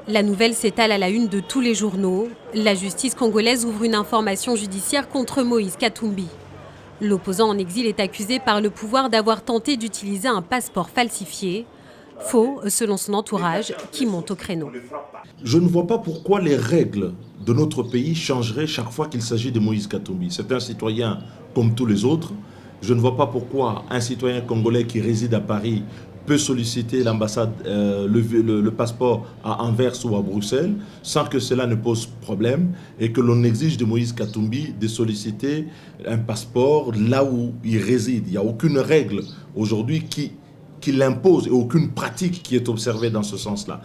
La nouvelle s'étale à la une de tous les journaux. La justice congolaise ouvre une information judiciaire contre Moïse Katumbi. L'opposant en exil est accusé par le pouvoir d'avoir tenté d'utiliser un passeport falsifié. Faux, selon son entourage, qui monte au créneau. Je ne vois pas pourquoi les règles de notre pays changeraient chaque fois qu'il s'agit de Moïse Katumbi. C'est un citoyen comme tous les autres. Je ne vois pas pourquoi un citoyen congolais qui réside à Paris peut solliciter l'ambassade, le passeport à Anvers ou à Bruxelles sans que cela ne pose problème et que l'on exige de Moïse Katumbi de solliciter un passeport là où il réside. Il n'y a aucune règle aujourd'hui qui l'impose et aucune pratique qui est observée dans ce sens-là.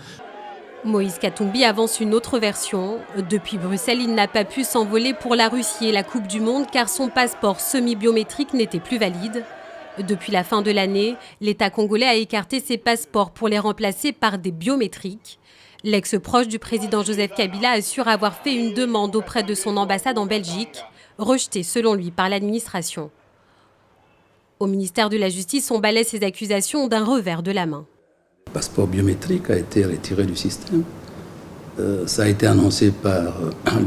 Moïse Katumbi avance une autre version. Depuis Bruxelles, il n'a pas pu s'envoler pour la Russie et la Coupe du Monde car son passeport semi-biométrique n'était plus valide. Depuis la fin de l'année, l'État congolais a écarté ses passeports pour les remplacer par des biométriques. L'ex-proche du président Joseph Kabila assure avoir fait une demande auprès de son ambassade en Belgique, rejetée selon lui par l'administration. Au ministère de la Justice, on balaie ces accusations d'un revers de la main. Le passeport biométrique a été retiré du système. Ça a été annoncé par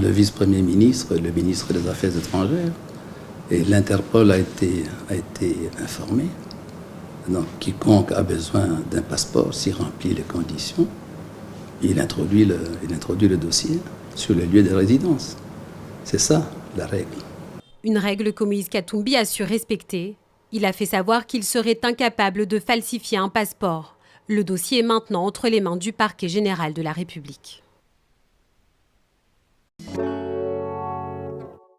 le vice-premier ministre, le ministre des Affaires étrangères. Et l'Interpol a été informé. Donc, quiconque a besoin d'un passeport, s'il remplit les conditions, il introduit le dossier sur le lieu de résidence. C'est ça, la règle. Une règle que Moïse Katumbi a su respecter. Il a fait savoir qu'il serait incapable de falsifier un passeport. Le dossier est maintenant entre les mains du parquet général de la République.